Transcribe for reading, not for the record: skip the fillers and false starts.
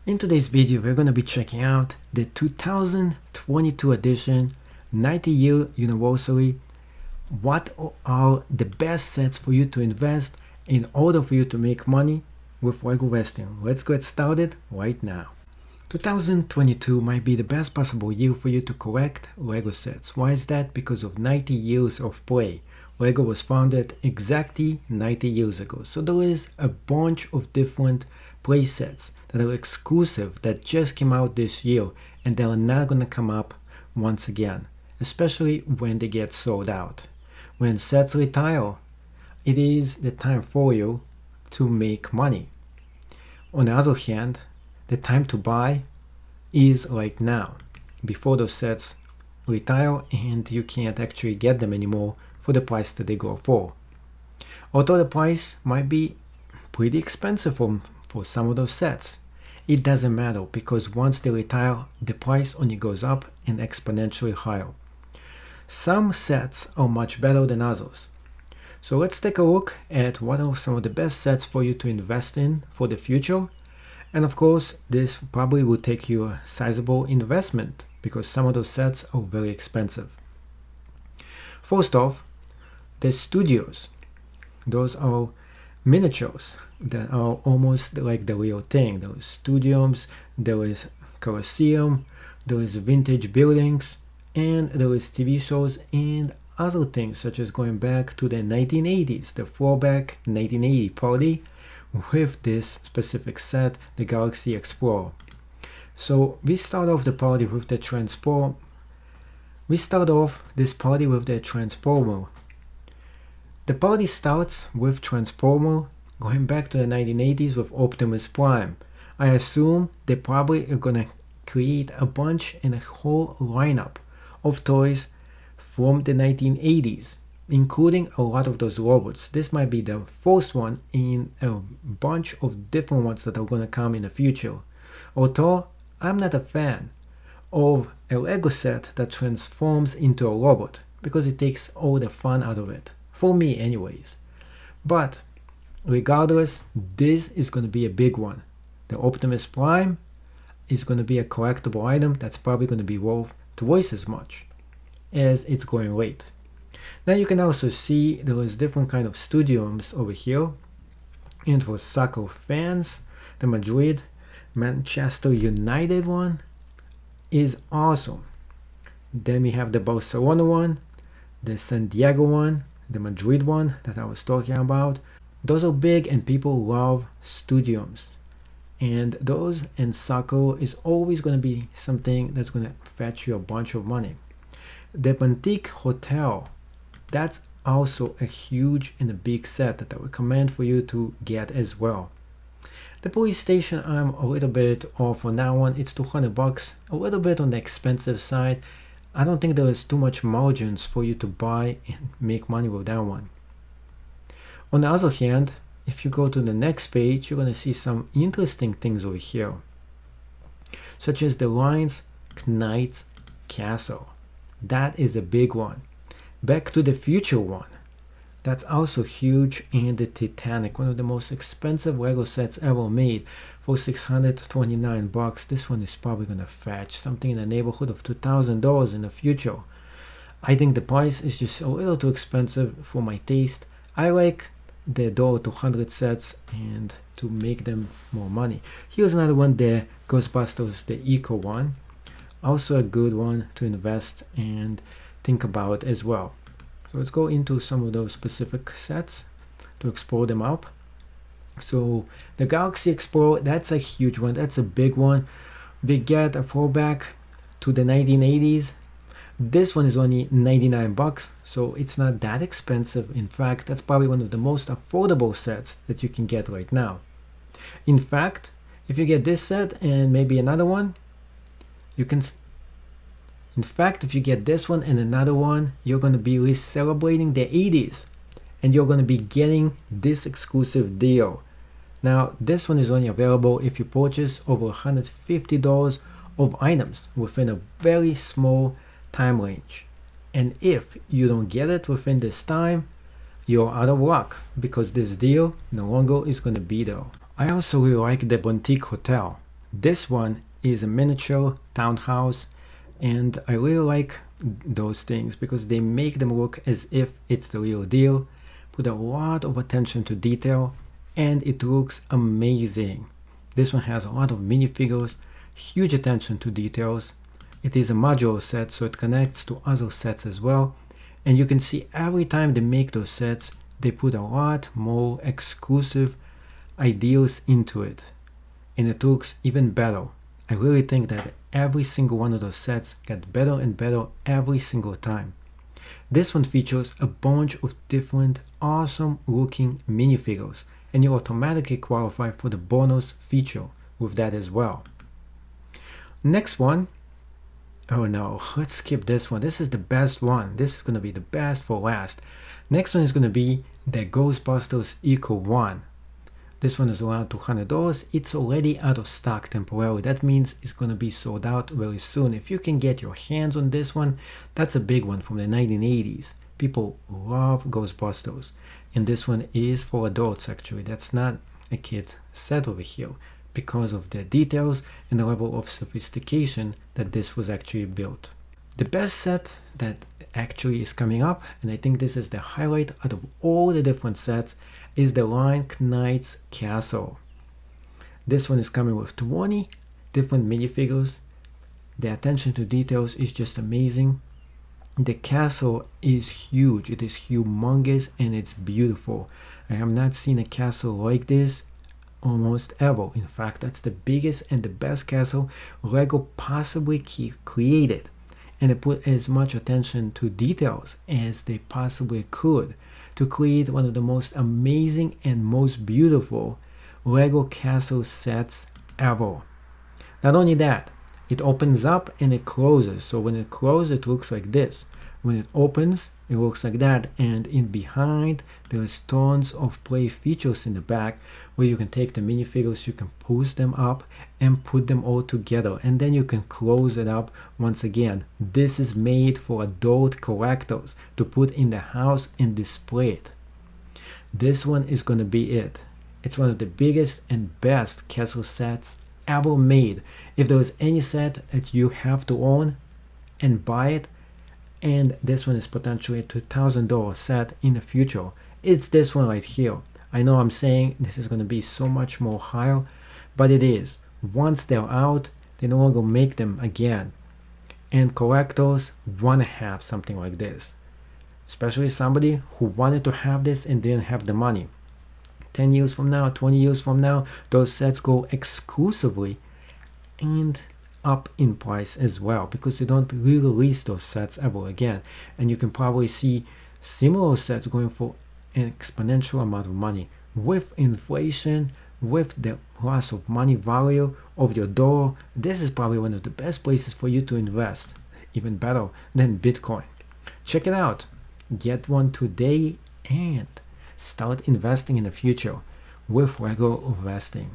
In today's video, we're going to be checking out the 2022 edition 90-year anniversary. What are the best sets for you to invest in order for you to make money with Lego investing? Let's get started right now. 2022 might be the best possible year for you to collect Lego sets. Why is that? Because of 90 years of play. Lego was founded exactly 90 years ago. So there is a bunch of different play sets that are exclusive that just came out this year and they are not going to come up once again, especially when they get sold out. When sets retire, it is the time for you to make money. On the other hand, the time to buy is right now, before those sets retire and you can't actually get them anymore for the price that they go for. Although the price might be pretty expensive for some of those sets, it doesn't matter because once they retire, the price only goes up and exponentially higher. Some sets are much better than others. So let's take a look at what are some of the best sets for you to invest in for the future. And of course, this probably will take you a sizable investment because some of those sets are very expensive. First off, the studios. Those are miniatures that are almost like the real thing. There is studios, there is Colosseum, there is vintage buildings, and there is TV shows and other things such as going back to the 1980s, the throwback 1980 party with this specific set, the Galaxy Explorer. So we start off this party with the Transformer. The party starts with Transformer going back to the 1980s with Optimus Prime. I assume they probably are gonna create a bunch and a whole lineup of toys from the 1980s, including a lot of those robots. This might be the first one in a bunch of different ones that are gonna come in the future. Although I'm not a fan of a Lego set that transforms into a robot because it takes all the fun out of it. For me anyways. But regardless, this is going to be a big one. The Optimus Prime is going to be a collectible item that's probably going to be worth twice as much as its going rate. Now you can also see there is different kind of studios over here. And for soccer fans, the Manchester United one is awesome. Then we have the Barcelona one, the San Diego one, the Madrid one that I was talking about. Those are big and people love studios. And those and soccer is always going to be something that's going to fetch you a bunch of money. The Bontique Hotel, that's also a huge and a big set that I recommend for you to get as well. The police station, I'm a little bit off on that one. It's $200, a little bit on the expensive side. I don't think there is too much margins for you to buy and make money with that one. On the other hand, if you go to the next page, you're going to see some interesting things over here, such as the Lions Knight's Castle. That is a big one. Back to the Future one. That's also huge, and the Titanic, one of the most expensive Lego sets ever made, for $629. This one is probably going to fetch something in the neighborhood of $2,000 in the future. I think the price is just a little too expensive for my taste. I like the $200 sets and to make them more money. Here's another one, the Ghostbusters, the Eco One. Also a good one to invest and think about as well. So let's go into some of those specific sets to explore them up. So the Galaxy Explorer, that's a huge one. That's a big one. We get a throwback to the 1980s. This one is only $99, so it's not that expensive. In fact, that's probably one of the most affordable sets that you can get right now. In fact, if you get this set and maybe another one, you can... In fact, if you get this one and another one, you're going to be celebrating the 80s. And you're going to be getting this exclusive deal. Now, this one is only available if you purchase over $150 of items within a very small time range. And if you don't get it within this time, you're out of luck because this deal no longer is going to be there. I also really like the Bontique Hotel. This one is a miniature townhouse, and I really like those things because they make them look as if it's the real deal, put a lot of attention to detail, and it looks amazing. This one has a lot of minifigures, huge attention to details. It is a modular set, so it connects to other sets as well, and you can see every time they make those sets, they put a lot more exclusive ideas into it, and it looks even better. I really think that every single one of those sets got better and better every single time. This one features a bunch of different awesome looking minifigures, and you automatically qualify for the bonus feature with that as well. Next one, oh no, let's skip this one. This is the best one. This is going to be the best for last. Next one is going to be the Ghostbusters Eco One. This one is around $200. It's already out of stock temporarily. That means it's going to be sold out very soon. If you can get your hands on this one, that's a big one from the 1980s. People love Ghostbusters. And this one is for adults actually. That's not a kid's set over here because of the details and the level of sophistication that this was actually built. The best set that actually is coming up, and I think this is the highlight out of all the different sets, is the Lion Knight's Castle. This one is coming with 20 different minifigures. The attention to details is just amazing. The castle is huge. It is humongous and it's beautiful. I have not seen a castle like this almost ever. In fact, that's the biggest and the best castle Lego possibly created. And they put as much attention to details as they possibly could to create one of the most amazing and most beautiful Lego castle sets ever. Not only that, it opens up and it closes. So when it closes, it looks like this. When it opens, it looks like that. And in behind, there's tons of play features in the back where you can take the minifigures, you can push them up and put them all together. And then you can close it up once again. This is made for adult collectors to put in the house and display it. This one is going to be it. It's one of the biggest and best castle sets ever made. If there is any set that you have to own and buy it, and this one is potentially a $2,000 set in the future, it's this one right here. I know I'm saying this is going to be so much more higher, but it is. Once they're out, they no longer make them again, and collectors want to have something like this, especially somebody who wanted to have this and didn't have the money. 10 years from now, 20 years from now, those sets go exclusively and up in price as well, because they don't re-release those sets ever again. And you can probably see similar sets going for an exponential amount of money. With inflation, with the loss of money value of your dollar, this is probably one of the best places for you to invest, even better than Bitcoin. Check it out. Get one today and start investing in the future with Lego investing.